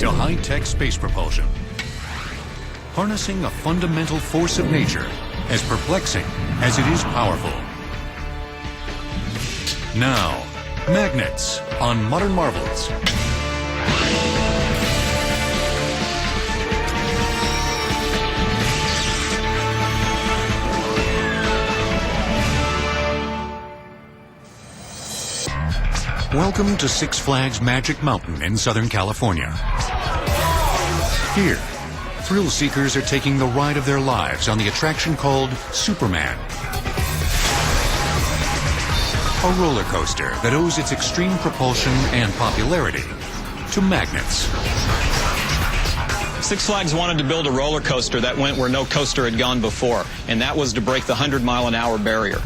to high-tech space propulsion. Harnessing a fundamental force of nature as perplexing as it is powerful. Now, magnets on Modern Marvels. Welcome to Six Flags Magic Mountain in Southern California. Here, thrill seekers are taking the ride of their lives on the attraction called Superman. A roller coaster that owes its extreme propulsion and popularity to magnets. Six Flags wanted to build a roller coaster that went where no coaster had gone before, and that was to break the 100-mile-an-hour barrier.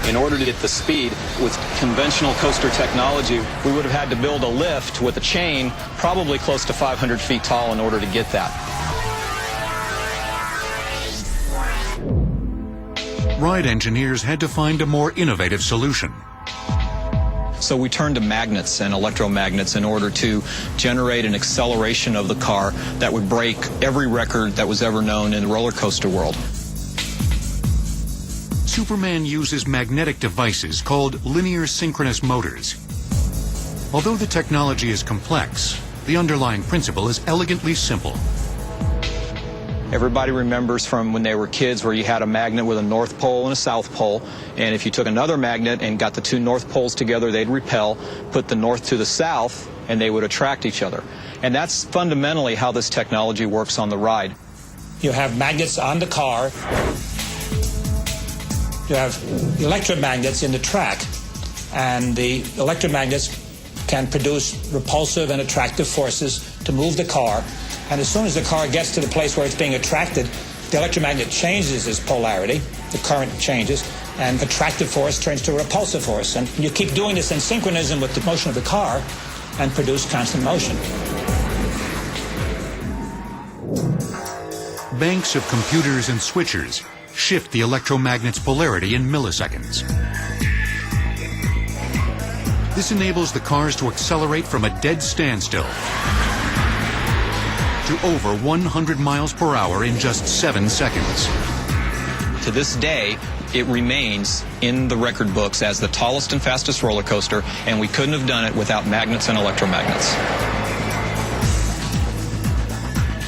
In order to get the speed with conventional coaster technology, we would have had to build a lift with a chain probably close to 500 feet tall in order to get that. Ride engineers had to find a more innovative solution. So we turned to magnets and electromagnets in order to generate an acceleration of the car that would break every record that was ever known in the roller coaster world. Superman uses magnetic devices called linear synchronous motors. Although the technology is complex, the underlying principle is elegantly simple. Everybody remembers from when they were kids where you had a magnet with a north pole and a south pole, and if you took another magnet and got the two north poles together, they'd repel, put the north to the south, and they would attract each other. And that's fundamentally how this technology works on the ride. You have magnets on the car. You have electromagnets in the track, and the electromagnets can produce repulsive and attractive forces to move the car. And as soon as the car gets to the place where it's being attracted, the electromagnet changes its polarity, the current changes, and attractive force turns to repulsive force. And you keep doing this in synchronism with the motion of the car and produce constant motion. Banks of computers and switchers shift the electromagnet's polarity in milliseconds. This enables the cars to accelerate from a dead standstill to over 100 miles per hour in just 7 seconds. To this day, it remains in the record books as the tallest and fastest roller coaster, and we couldn't have done it without magnets and electromagnets.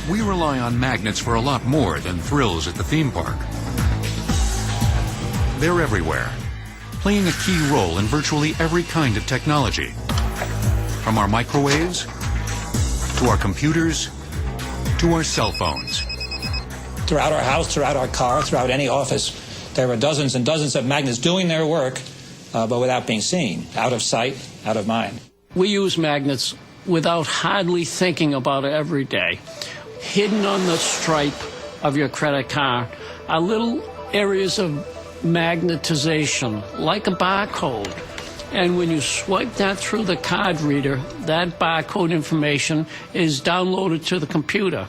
We rely on magnets for a lot more than thrills at the theme park. They're everywhere, playing a key role in virtually every kind of technology. From our microwaves, to our computers, to our cell phones. Throughout our house, throughout our car, throughout any office, there are dozens and dozens of magnets doing their work, but without being seen, out of sight, out of mind. We use magnets without hardly thinking about it every day. Hidden on the stripe of your credit card are little areas of magnetization, like a barcode. And when you swipe that through the card reader, that barcode information is downloaded to the computer.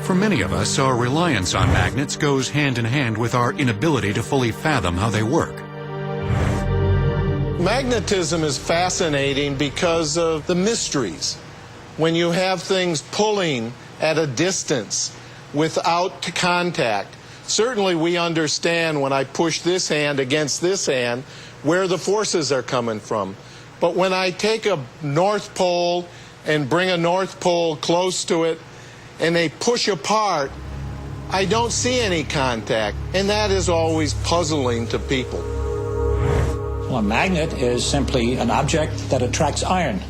For many of us, our reliance on magnets goes hand in hand with our inability to fully fathom how they work. Magnetism is fascinating because of the mysteries. When you have things pulling at a distance without contact, certainly we understand when I push this hand against this hand where the forces are coming from. But when I take a north pole and bring a north pole close to it and they push apart, I don't see any contact. And that is always puzzling to people. Well, a magnet is simply an object that attracts iron.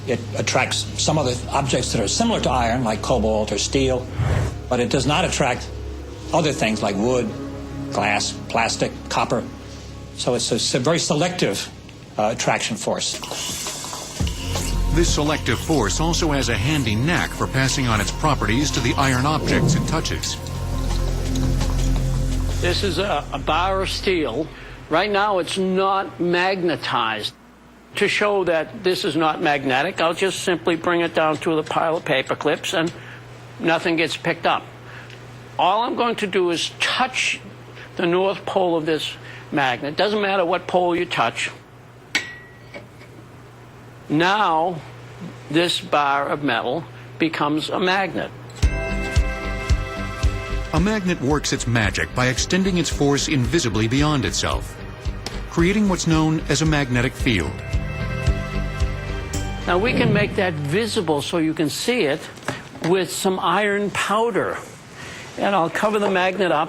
It attracts some of the objects that are similar to iron, like cobalt or steel, but it does not attract other things like wood, glass, plastic, copper. So it's a very selective attraction force. This selective force also has a handy knack for passing on its properties to the iron objects it touches. This is a bar of steel. Right now it's not magnetized. To show that this is not magnetic, I'll just simply bring it down to the pile of paper clips and nothing gets picked up. All I'm going to do is touch the north pole of this magnet. Doesn't matter what pole you touch. Now this bar of metal becomes a magnet. A magnet works its magic by extending its force invisibly beyond itself, creating what's known as a magnetic field. Now we can make that visible so you can see it with some iron powder. And I'll cover the magnet up